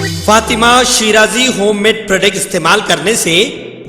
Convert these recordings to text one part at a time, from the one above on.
Fatima Shirazi home made product استعمال کرنے سے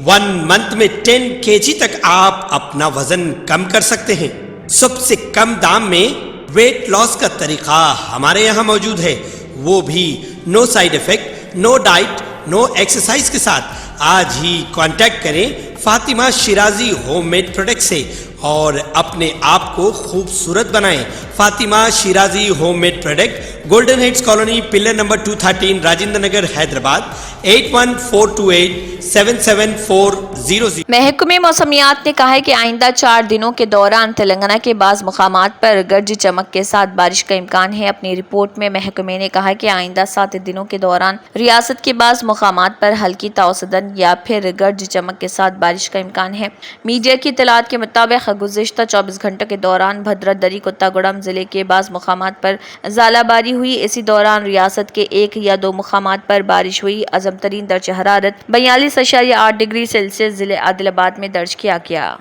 1 منتھ میں 10 kg تک آپ اپنا وزن کم کر سکتے ہیں۔ سب سے کم دام میں ویٹ لاس کا طریقہ ہمارے یہاں موجود ہے، وہ بھی no side effect, no diet, no exercise کے ساتھ۔ آج ہی کانٹیکٹ کریں Fatima Shirazi home made product سے اور اپنے آپ کو خوبصورت بنائیں۔ Fatima Shirazi home made product, golden heights colony, pillar number 213، Rajendra Nagar, Hyderabad, 8142877400۔ محکمہ موسمیات نے کہا ہے کہ آئندہ 4 دنوں کے دوران تلنگانہ کے بعض مقامات پر گرج چمک کے ساتھ بارش کا امکان ہے۔ اپنی رپورٹ میں محکمے نے کہا کہ آئندہ 7 دنوں کے دوران ریاست کے بعض مقامات پر ہلکی توسطن یا پھر گرج چمک کے ساتھ بارش کا امکان ہے۔ میڈیا کی اطلاعات کے مطابق گزشتہ 24 گھنٹوں کے دوران بھدرادری کوتاگوڑم ضلع کے بعض مقامات پر ژالہ باری ہوئی۔ اسی دوران ریاست کے 1 یا 2 مقامات پر بارش ہوئی۔ اعظم ترین درجہ حرارت 42.8 ڈگری سیلسیس ضلع عادل آباد میں درج کیا گیا۔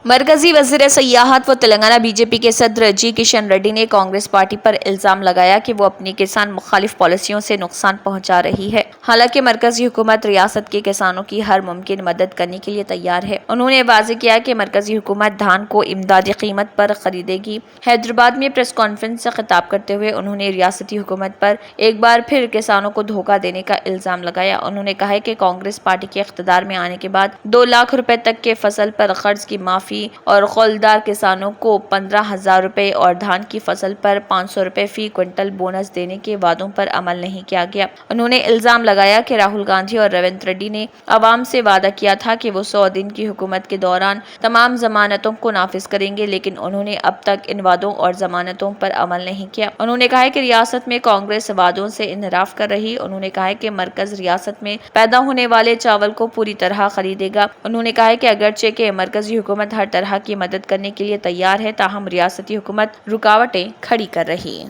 مرکزی وزیر سیاحت و تلنگانہ بی جے پی کے صدر جی کشن ریڈی نے کانگریس پارٹی پر الزام لگایا کہ وہ اپنی کسان مخالف پالیسیوں سے نقصان پہنچا رہی ہے، حالانکہ مرکزی حکومت ریاست کے کسانوں کی ہر ممکن مدد کرنے کے لیے تیار ہے۔ انہوں نے واضح کیا کہ مرکزی حکومت دھان کو امدادی قیمت پر خریدے گی۔ حیدرآباد میں پریس کانفرنس سے خطاب کرتے ہوئے انہوں نے ریاستی حکومت پر ایک بار پھر کسانوں کو دھوکہ دینے کا الزام لگایا۔ انہوں نے کہا کہ کانگریس پارٹی کے اقتدار میں آنے کے بعد 2 لاکھ روپے تک کے فصل پر قرض کی معافی اور خولدار کسانوں کو 15,000 روپے اور دھان کی فصل پر 500 روپے فی کوئنٹل بونس دینے کے وعدوں پر عمل نہیں کیا گیا۔ انہوں نے الزام لگایا کہ راہل گاندھی اور ریونت ریڈی نے عوام سے وعدہ کیا تھا کہ وہ 100 دن کی حکومت کے دوران تمام ضمانتوں کو نافذ کریں گے، لیکن انہوں نے اب تک ان وعدوں اور ضمانتوں پر عمل نہیں کیا۔ انہوں نے کہا کہ ریاست میں کانگریس وعدوں سے انحراف کر رہی۔ انہوں نے کہا کہ مرکز ریاست میں پیدا ہونے والے چاول کو پوری طرح خریدے گا۔ انہوں نے کہا کہ اگرچہ کہ مرکزی حکومت ہر طرح کی مدد کرنے کے لیے تیار ہے، تاہم ریاستی حکومت رکاوٹیں کھڑی کر رہی۔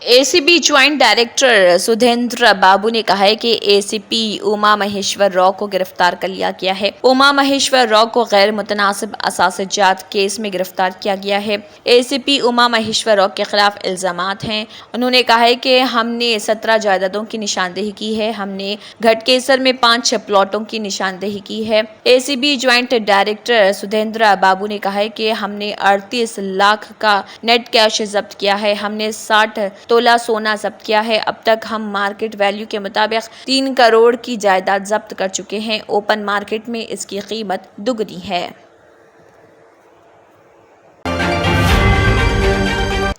اے سی بی جوائنٹ ڈائریکٹر سدھیندر بابو نے کہا ہے کہ اے سی پی اما مہیشور راؤ کو گرفتار کر لیا گیا ہے۔ اما مہیشور راؤ کو غیر متناسب اثاثے جات کیس میں گرفتار کیا گیا ہے۔ اے سی پی اما مہیشور راؤ کے خلاف الزامات ہیں۔ انہوں نے کہا ہے کہ ہم نے 17 جائیدادوں کی نشاندہی کی ہے، ہم نے گھٹکیسر میں 5 پلاٹوں کی نشاندہی کی ہے۔ اے سی بی جوائنٹ ڈائریکٹر سدھیندر بابو نے کہا ہے کہ ہم نے 38 لاکھ کا نیٹ کیش ضبط کیا ہے، ہم نے 60 تولہ سونا ضبط کیا ہے۔ اب تک ہم مارکیٹ ویلیو کے مطابق 3 کروڑ کی جائیداد ضبط کر چکے ہیں۔ اوپن مارکیٹ میں اس کی قیمت دگنی ہے۔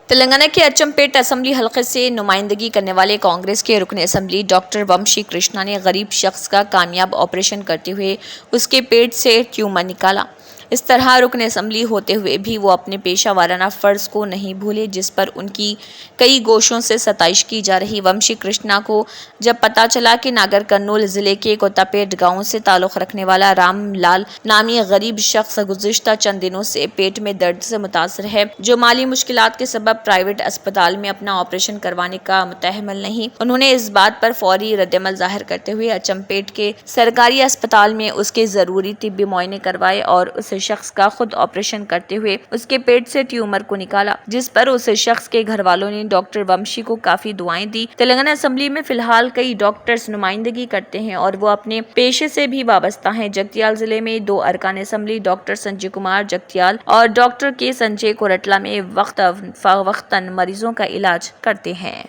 تلنگانہ کے اچم پیٹ اسمبلی حلقے سے نمائندگی کرنے والے کانگریس کے رکن اسمبلی ڈاکٹر ومشی کرشنا نے غریب شخص کا کامیاب آپریشن کرتے ہوئے اس کے پیٹ سے ٹیومر نکالا۔ اس طرح رکن اسمبلی ہوتے ہوئے بھی وہ اپنے پیشہ وارانہ فرض کو نہیں بھولے، جس پر ان کی کئی گوشوں سے ستائش کی جا رہی۔ ومشی کرشنا کو جب پتہ چلا کہ ناگر کرنول ضلع کے کوتاپیٹ گاؤں سے تعلق رکھنے والا رام لال نامی غریب شخص گزشتہ چند دنوں سے پیٹ میں درد سے متاثر ہے، جو مالی مشکلات کے سبب پرائیویٹ اسپتال میں اپنا آپریشن کروانے کا متحمل نہیں، انہوں نے اس بات پر فوری ردعمل ظاہر کرتے ہوئے اچم پیٹ کے سرکاری اسپتال میں اس کے ضروری طبی معائنے کروائے اور اس شخص کا خود آپریشن کرتے ہوئے اس کے پیٹ سے ٹیومر کو نکالا، جس پر اس شخص کے گھر والوں نے ڈاکٹر ومشی کو کافی دعائیں دی۔ تلنگانہ اسمبلی میں فی الحال کئی ڈاکٹرز نمائندگی کرتے ہیں اور وہ اپنے پیشے سے بھی وابستہ ہیں۔ جگتیال ضلع میں 2 ارکان اسمبلی ڈاکٹر سنجے کمار جگتیال اور ڈاکٹر کے سنجے کوٹلہ میں وقتاً مریضوں کا علاج کرتے ہیں۔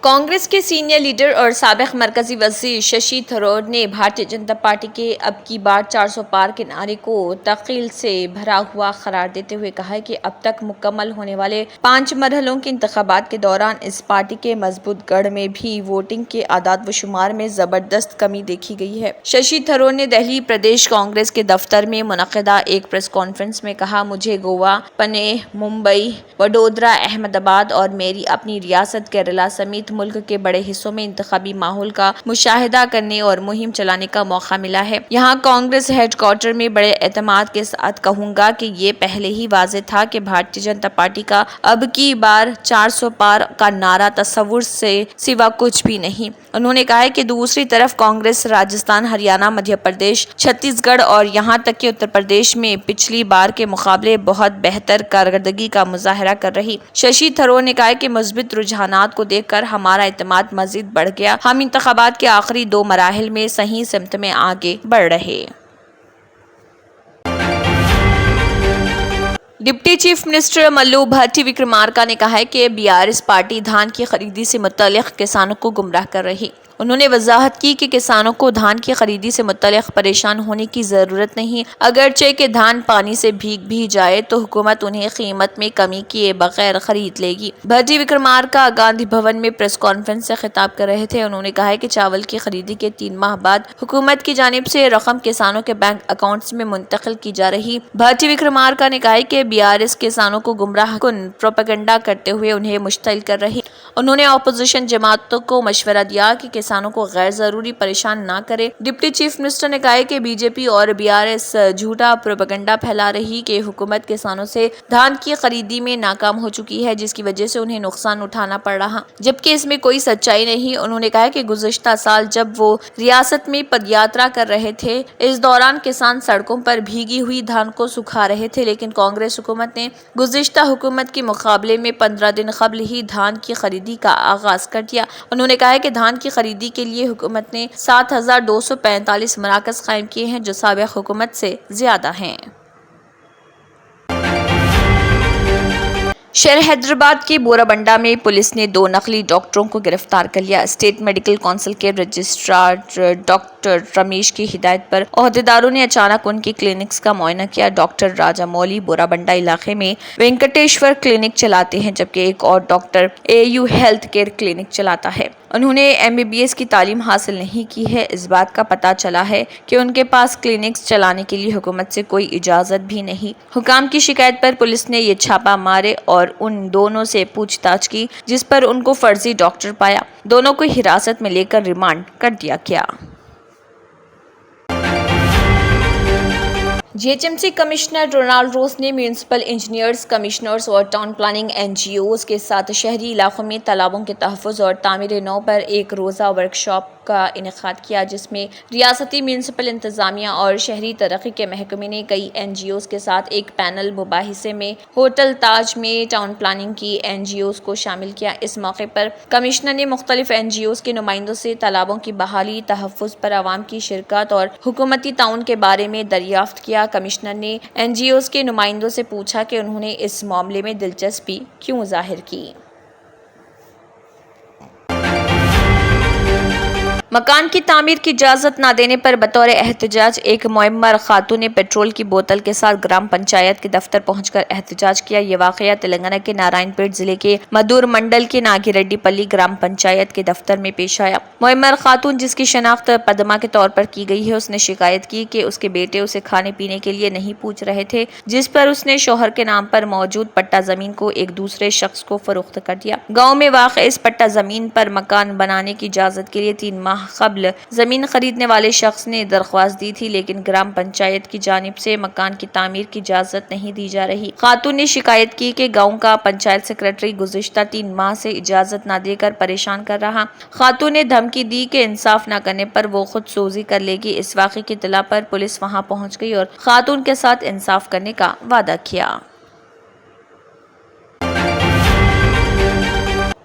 کانگریس کے سینئر لیڈر اور سابق مرکزی وزیر ششی تھرور نے بھارتیہ جنتا پارٹی کے اب کی بار 400 پار کے نعرے کو تخیل سے بھرا ہوا قرار دیتے ہوئے کہا ہے کہ اب تک مکمل ہونے والے 5 مرحلوں کے انتخابات کے دوران اس پارٹی کے مضبوط گڑھ میں بھی ووٹنگ کے اعداد و شمار میں زبردست کمی دیکھی گئی ہے۔ ششی تھرور نے دہلی پردیش کانگریس کے دفتر میں منعقدہ ایک پریس کانفرنس میں کہا، مجھے گوا، پنے، ممبئی، وڈودرا، احمد آباد اور میری اپنی ریاست کیرالہ سمیت ملک کے بڑے حصوں میں انتخابی ماحول کا مشاہدہ کرنے اور مہم چلانے کا موقع ملا ہے۔ یہاں کانگریس ہیڈ کوارٹر میں بڑے اعتماد کے ساتھ کہوں گا کہ یہ پہلے ہی واضح تھا کہ بھارتیہ جنتا پارٹی کا اب کی بار 400 پار کا نعرہ تصور سے سوا کچھ بھی نہیں۔ انہوں نے کہا کہ دوسری طرف کانگریس راجستھان، ہریانہ، مدھیہ پردیش، چھتیس گڑھ اور یہاں تک کہ اتر پردیش میں پچھلی بار کے مقابلے بہت بہتر کارکردگی کا مظاہرہ کر رہی۔ ششی تھرور نے کہا کہ مثبت رجحانات کو دیکھ کر ہمارا اعتماد مزید بڑھ گیا۔ ہم انتخابات کے آخری 2 مراحل میں صحیح سمت میں آگے بڑھ رہے۔ ڈپٹی چیف منسٹر ملو بھٹی وکرمارکا نے کہا ہے کہ BRS پارٹی دھان کی خریدی سے متعلق کسانوں کو گمراہ کر رہی۔ انہوں نے وضاحت کی کہ کسانوں کو دھان کی خریدی سے متعلق پریشان ہونے کی ضرورت نہیں۔ اگرچہ کہ دھان پانی سے بھیگ بھی جائے تو حکومت انہیں قیمت میں کمی کیے بغیر خرید لے گی۔ بھٹی وکرمارکا گاندھی بھون میں پریس کانفرنس سے خطاب کر رہے تھے۔ انہوں نے کہا کہ چاول کی خریدی کے 3 ماہ بعد حکومت کی جانب سے رقم کسانوں کے بینک اکاؤنٹس میں منتقل کی جا رہی۔ بھٹی وکرمارکا نے کہا کہ BRS کسانوں کو گمراہ کن پروپیگنڈا کرتے ہوئے انہیں مشتعل کر رہی۔ انہوں نے اپوزیشن جماعتوں کو مشورہ دیا کہ کسانوں کو غیر ضروری پریشان نہ کرے۔ ڈپٹی چیف منسٹر نے کہا کہ BJP اور BRS جھوٹا پروپیگنڈا پھیلا رہی کہ حکومت کسانوں سے دھان کی خریدی میں ناکام ہو چکی ہے، جس کی وجہ سے انہیں نقصان اٹھانا پڑ رہا، جبکہ اس میں کوئی سچائی نہیں۔ انہوں نے کہا کہ گزشتہ سال جب وہ ریاست میں پد یاترا کر رہے تھے، اس دوران کسان سڑکوں پر بھیگی ہوئی دھان کو سکھا رہے تھے، لیکن کانگریس حکومت نے گزشتہ حکومت کے مقابلے میں 15 دن قبل ہی دھان کی خریدی کا آغاز کر دیا۔ انہوں نے کہا کہ دھان کی خریدی کے لیے حکومت نے 7245 مراکز قائم کیے ہیں، جو سابق حکومت سے زیادہ ہیں۔ شہر حیدرآباد کے بورا بنڈا میں پولیس نے 2 نقلی ڈاکٹروں کو گرفتار کر لیا۔ اسٹیٹ میڈیکل کونسل کے رجسٹرار ڈاکٹر رمیش کی ہدایت پر عہدیداروں نے اچانک ان کی کلینکس کا معائنہ کیا۔ ڈاکٹر راجا مولی بورا بنڈا علاقے میں وینکٹیشور کلینک چلاتے ہیں، جبکہ ایک اور doctor AU health care clinic چلاتا ہے۔ انہوں نے MBBS کی تعلیم حاصل نہیں کی ہے۔ اس بات کا پتہ چلا ہے کہ ان کے پاس کلینکس چلانے کے لیے حکومت سے کوئی اجازت بھی نہیں۔ حکام کی شکایت پر پولیس نے یہ چھاپہ مارے اور ان دونوں سے پوچھ تاچھ کی، جس پر ان کو فرضی ڈاکٹر پایا۔ دونوں کو حراست میں لے کر ریمانڈ کر دیا گیا۔ GHMC کمشنر ڈونالڈ روز نے میونسپل انجینئرز، کمشنرز اور ٹاؤن پلاننگ NGOز کے ساتھ شہری علاقوں میں تالابوں کے تحفظ اور تعمیر نو پر ایک روزہ ورکشاپ کا انعقاد کیا، جس میں ریاستی میونسپل انتظامیہ اور شہری ترقی کے محکمے نے کئی NGOز کے ساتھ ایک پینل مباحثے میں ہوٹل تاج میں ٹاؤن پلاننگ کی NGOز کو شامل کیا۔ اس موقع پر کمشنر نے مختلف NGOز کے نمائندوں سے تالابوں کی بحالی، تحفظ پر عوام کی شرکت اور حکومتی تعاون کے بارے میں دریافت کیا۔ کمشنر نے NGOز کے نمائندوں سے پوچھا کہ انہوں نے اس معاملے میں دلچسپی کیوں ظاہر کی۔ مکان کی تعمیر کی اجازت نہ دینے پر بطور احتجاج ایک معمر خاتون نے پیٹرول کی بوتل کے ساتھ گرام پنچایت کے دفتر پہنچ کر احتجاج کیا۔ یہ واقعہ تلنگانہ کے نارائن پیٹ ضلع کے مدور منڈل کے ناگی ریڈی پلی گرام پنچایت کے دفتر میں پیش آیا۔ معمر خاتون، جس کی شناخت پدما کے طور پر کی گئی ہے، اس نے شکایت کی کہ اس کے بیٹے اسے کھانے پینے کے لیے نہیں پوچھ رہے تھے، جس پر اس نے شوہر کے نام پر موجود پٹا زمین کو ایک دوسرے شخص کو فروخت کر دیا۔ گاؤں میں واقع اس پٹا زمین پر مکان بنانے کی اجازت کے لیے 3 ماہ قبل زمین خریدنے والے شخص نے درخواست دی تھی، لیکن گرام پنچایت کی جانب سے مکان کی تعمیر کی اجازت نہیں دی جا رہی۔ خاتون نے شکایت کی کہ گاؤں کا پنچایت سیکریٹری گزشتہ 3 ماہ سے اجازت نہ دے کر پریشان کر رہا۔ خاتون نے دھمکی دی کہ انصاف نہ کرنے پر وہ خود سوزی کر لے گی۔ اس واقعے کی اطلاع پر پولیس وہاں پہنچ گئی اور خاتون کے ساتھ انصاف کرنے کا وعدہ کیا۔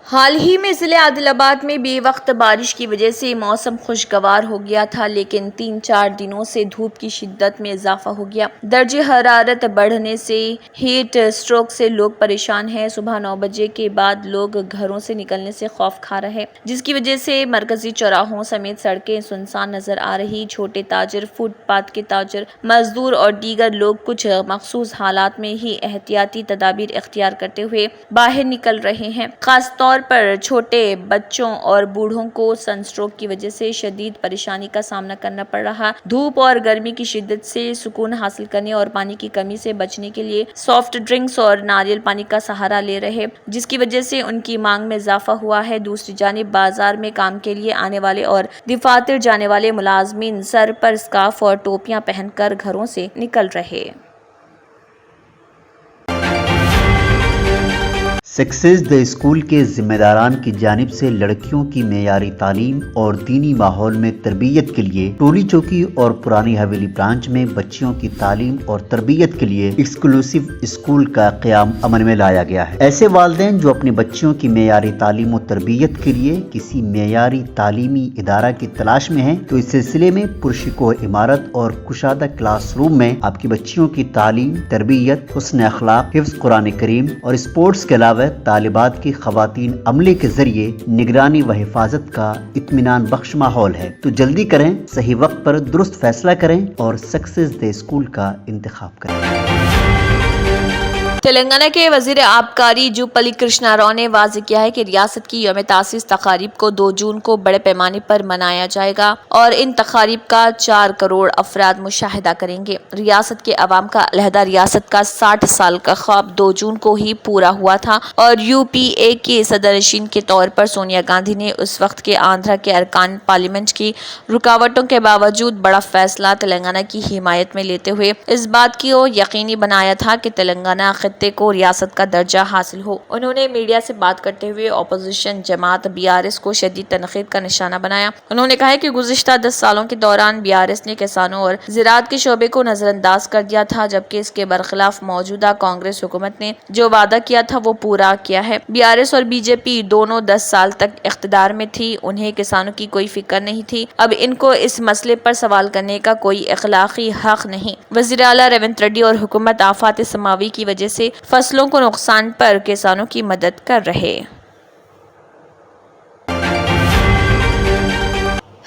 حال ہی میں ضلع عادل آباد میں بے وقت بارش کی وجہ سے موسم خوشگوار ہو گیا تھا، لیکن 3-4 دنوں سے دھوپ کی شدت میں اضافہ ہو گیا۔ درجہ حرارت بڑھنے سے ہیٹ اسٹروک سے لوگ پریشان ہیں۔ صبح 9 بجے کے بعد لوگ گھروں سے نکلنے سے خوف کھا رہے، جس کی وجہ سے مرکزی چوراہوں سمیت سڑکیں سنسان نظر آ رہی۔ چھوٹے تاجر، فٹ پاتھ کے تاجر، مزدور اور دیگر لوگ کچھ مخصوص حالات میں ہی احتیاطی تدابیر اختیار کرتے ہوئے باہر نکل رہے ہیں۔ خاص طور پر چھوٹے بچوں اور بوڑھوں کو سن اسٹروک کی وجہ سے شدید پریشانی کا سامنا کرنا پڑ رہا۔ دھوپ اور گرمی کی شدت سے سکون حاصل کرنے اور پانی کی کمی سے بچنے کے لیے سافٹ ڈرنکس اور ناریل پانی کا سہارا لے رہے، جس کی وجہ سے ان کی مانگ میں اضافہ ہوا ہے۔ دوسری جانب بازار میں کام کے لیے آنے والے اور دفاتر جانے والے ملازمین سر پر اسکارف اور ٹوپیاں پہن کر گھروں سے نکل رہے۔ سکسیس دی اسکول کے ذمہ داران کی جانب سے لڑکیوں کی معیاری تعلیم اور دینی ماحول میں تربیت کے لیے ٹولی چوکی اور پرانی حویلی برانچ میں بچیوں کی تعلیم اور تربیت کے لیے ایکسکلوسیو اسکول کا قیام عمل میں لایا گیا ہے۔ ایسے والدین جو اپنے بچیوں کی معیاری تعلیم و تربیت کے لیے کسی معیاری تعلیمی ادارہ کی تلاش میں ہیں تو اس سلسلے میں پرشکوہ عمارت اور کشادہ کلاس روم میں آپ کی بچیوں کی تعلیم، تربیت، حسن اخلاق، حفظ قرآن کریم اور اسپورٹس کے علاوہ طالبات کی خواتین عملے کے ذریعے نگرانی و حفاظت کا اطمینان بخش ماحول ہے۔ تو جلدی کریں، صحیح وقت پر درست فیصلہ کریں اور سکسیس دی اسکول کا انتخاب کریں۔ تلنگانہ کے وزیر آبکاری جوپلی کرشنا راؤ نے واضح کیا ہے کہ ریاست کی یوم تاسیس تقاریب کو 2 جون کو بڑے پیمانے پر منایا جائے گا اور ان تقاریب کا 4 کروڑ افراد مشاہدہ کریں گے۔ ریاست کے عوام کا علیحدہ ریاست کا 60 سال کا خواب 2 جون کو ہی پورا ہوا تھا اور UPA کے صدرنشین کے طور پر سونیا گاندھی نے اس وقت کے آندھرا کے ارکان پارلیمنٹ کی رکاوٹوں کے باوجود بڑا فیصلہ تلنگانہ کی حمایت میں لیتے ہوئے اس بات کو یقینی بنایا تھا کہ تلنگانہ خطے کو ریاست کا درجہ حاصل ہو۔ انہوں نے میڈیا سے بات کرتے ہوئے اپوزیشن جماعت BRS کو شدید تنقید کا نشانہ بنایا۔ انہوں نے کہا کہ گزشتہ 10 سالوں کے دوران BRS نے کسانوں اور زراعت کے شعبے کو نظر انداز کر دیا تھا، جبکہ اس کے برخلاف موجودہ کانگریس حکومت نے جو وعدہ کیا تھا وہ پورا کیا ہے۔ BRS اور BJP دونوں 10 سال تک اقتدار میں تھی، انہیں کسانوں کی کوئی فکر نہیں تھی۔ اب ان کو اس مسئلے پر سوال کرنے کا کوئی اخلاقی حق نہیں۔ وزیر اعلیٰ ریونت ریڈی اور حکومت آفات سماوی کی وجہ سے فصلوں کو نقصان پر کسانوں کی مدد کر رہے۔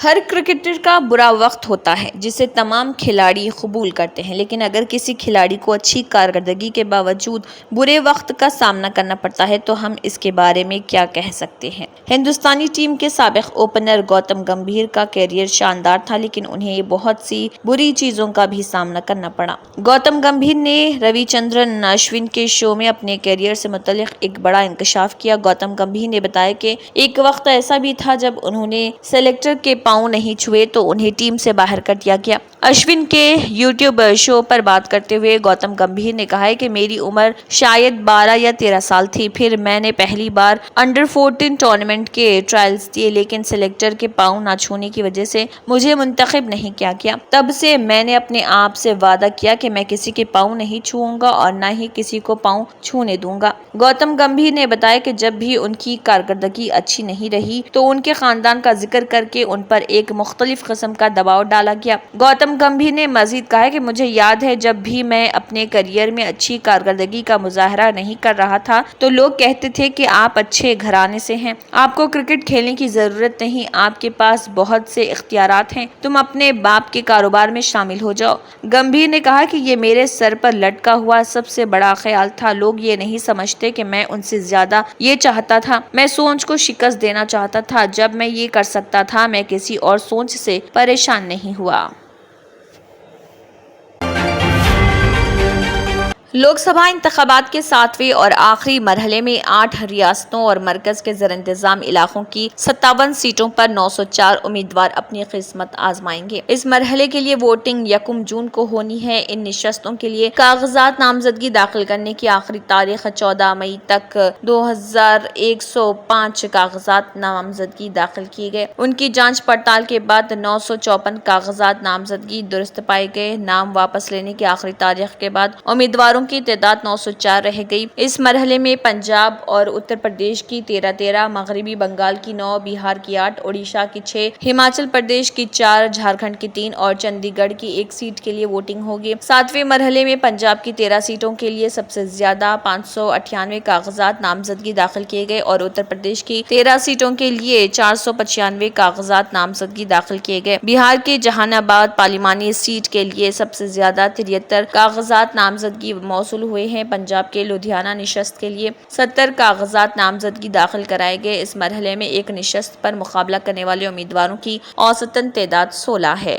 ہر کرکٹر کا برا وقت ہوتا ہے جسے تمام کھلاڑی قبول کرتے ہیں، لیکن اگر کسی کھلاڑی کو اچھی کارکردگی کے باوجود برے وقت کا سامنا کرنا پڑتا ہے تو ہم اس کے بارے میں کیا کہہ سکتے ہیں؟ ہندوستانی ٹیم کے سابق اوپنر گوتم گمبھیر کا کیریئر شاندار تھا، لیکن انہیں بہت سی بری چیزوں کا بھی سامنا کرنا پڑا۔ گوتم گمبھیر نے روی چندرن اشون کے شو میں اپنے کیریئر سے متعلق ایک بڑا انکشاف کیا۔ گوتم گمبھیر نے بتایا کہ ایک وقت ایسا بھی تھا جب انہوں نے سلیکٹر کے پاؤں نہیں چھوئے تو انہیں ٹیم سے باہر کر دیا گیا۔ اشون کے YouTube شو پر بات کرتے ہوئے گوتم گمبھیر نے کہا ہے کہ میری عمر شاید 12 یا 13 سال تھی، پھر میں نے پہلی بار انڈر 14 ٹورنامنٹ کے ٹرائلز دیے، لیکن سلیکٹر کے پاؤں نہ چھونے کی وجہ سے مجھے منتخب نہیں کیا گیا۔ تب سے میں نے اپنے آپ سے وعدہ کیا کہ میں کسی کے پاؤں نہیں چھوؤں گا اور نہ ہی کسی کو پاؤں چھونے دوں گا۔ گوتم گمبھیر نے بتایا کہ جب بھی ان کی کارکردگی اچھی نہیں رہی تو ان کے خاندان کا ذکر کر کے ان پر ایک مختلف قسم کا دباؤ ڈالا گیا۔ گوتم گمبھیر نے مزید کہا کہ مجھے یاد ہے جب بھی میں اپنے کیریئر میں اچھی کارکردگی کا مظاہرہ نہیں کر رہا تھا تو لوگ کہتے تھے کہ آپ اچھے گھرانے سے ہیں، آپ کو کرکٹ کھیلنے کی ضرورت نہیں، آپ کے پاس بہت سے اختیارات ہیں، تم اپنے باپ کے کاروبار میں شامل ہو جاؤ۔ گمبھیر نے کہا کہ یہ میرے سر پر لٹکا ہوا سب سے بڑا خیال تھا، لوگ یہ نہیں سمجھتے کہ میں ان سے زیادہ یہ چاہتا تھا، میں سوچ کو شکست دینا چاہتا تھا، جب میں یہ کر سکتا تھا میں کسی اور سوچ سے پریشان نہیں ہوا۔ لوک سبھا انتخابات کے 7ویں اور آخری مرحلے میں 8 ریاستوں اور مرکز کے زیر انتظام علاقوں کی 57 سیٹوں پر 904 امیدوار اپنی قسمت آزمائیں گے۔ اس مرحلے کے لیے ووٹنگ 1 جون کو ہونی ہے۔ ان نشستوں کے لیے کاغذات نامزدگی داخل کرنے کی آخری تاریخ 14 مئی تک 2105 کاغذات نامزدگی داخل کیے گئے۔ ان کی جانچ پڑتال کے بعد 954 کاغذات نامزدگی درست پائے گئے۔ نام واپس لینے کی آخری تاریخ کے بعد امیدواروں کی تعداد 904 رہ گئی۔ اس مرحلے میں پنجاب اور اتر پردیش کی 13 مغربی بنگال کی 9 بہار کی 8 اڑیسہ کی 6 ہماچل پردیش کی 4 جھارکھنڈ کی 3 اور چنڈی گڑھ کی 1 سیٹ کے لیے ووٹنگ ہوگی۔ 7ویں مرحلے میں پنجاب کی 13 سیٹوں کے لیے سب سے زیادہ 598 کاغذات نامزدگی داخل کیے گئے اور اتر پردیش کی 13 سیٹوں کے لیے 495 کاغذات نامزدگی داخل کیے گئے۔ بہار کے جہان آباد پارلیمانی سیٹ کے لیے سب سے زیادہ 73 کاغذات نامزدگی موصول ہوئے ہیں۔ پنجاب کے لدھیانہ نشست کے لیے 70 کاغذات نامزدگی داخل کرائے گئے۔ اس مرحلے میں ایک نشست پر مقابلہ کرنے والے امیدواروں کی اوسطاً تعداد 16 ہے۔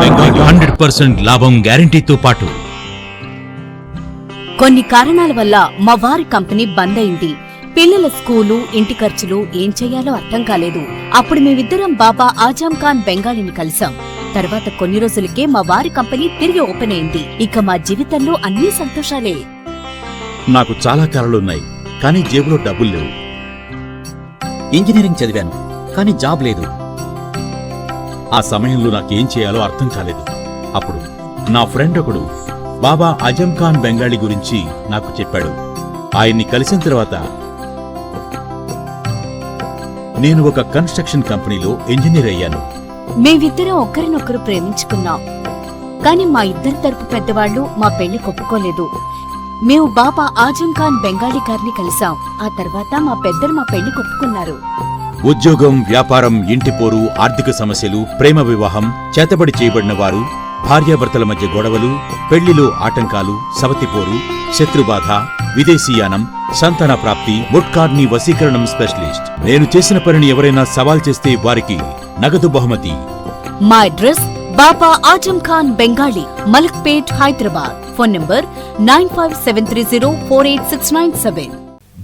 బెంగాలీ 100% లాభం గ్యారంటీతో పాటు కొన్ని కారణాల వల్ల మా వారి కంపెనీ బంద్ అయింది. పిల్లల స్కూలు, ఇంటి ఖర్చులు ఏం చెయ్యాలో అర్థం కాలేదు. అప్పుడు మేమిద్దరం బాబా ఆజం ఖాన్ బెంగాలీని కలిసాం. తర్వాత కొన్ని రోజులకే మా వారి కంపెనీ తిరిగి ఓపెన్ అయింది. ఇక మా జీవితంలో అన్ని సంతోషాలే. నాకు చాలా కలలున్నాయి, కానీ జేబులో డబ్బులు లేవు. ఇంజనీరింగ్ చదివాను, కానీ జాబ్ లేదు. ఆ సమయంలో నాకేం చేయాలో అర్థం కాలేదు. అప్పుడు నా ఫ్రెండ్ ఒకడు బాబా ఆజం ఖాన్ బెంగాలీ గురించి నాకు చెప్పాడు. ఆయన్ని కలిసిన తర్వాత నేను ఒక కన్స్ట్రక్షన్ కంపెనీలో ఇంజనీర్ అయ్యాను. మేమిద్దరం ఒకరినొకరు ప్రేమించుకున్నాం. కాని మా ఇద్దరి తరపు పెద్దవాళ్లు మా పెళ్లి ఒప్పుకోలేదు. మేము బాబా ఆజం ఖాన్ బెంగాలీ గారిని కలిసాం. ఆ తర్వాత మా పెద్దలు మా పెళ్లి ఒప్పుకున్నారు. ఉద్యోగం, వ్యాపారం, ఇంటి పోరు, ఆర్థిక సమస్యలు, ప్రేమ వివాహం, చేతబడి చేయబడిన వారు, భార్యాభర్తల మధ్య గొడవలు, పెళ్లిలో ఆటంకాలు, సవతిపోరు, శత్రుబాధ, విదేశీయానం, సంతాన ప్రాప్తి, ముట్కార్ని వశీకరణం స్పెషలిస్ట్. నేను చేసిన పనిని ఎవరైనా సవాల్ చేస్తే వారికి నగదు బహుమతి. మా address Baba Azam Khan Bengali, Malakpet, Hyderabad. Phone number 9573048697.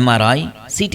MRI, CT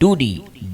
2D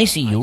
ICU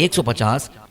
150,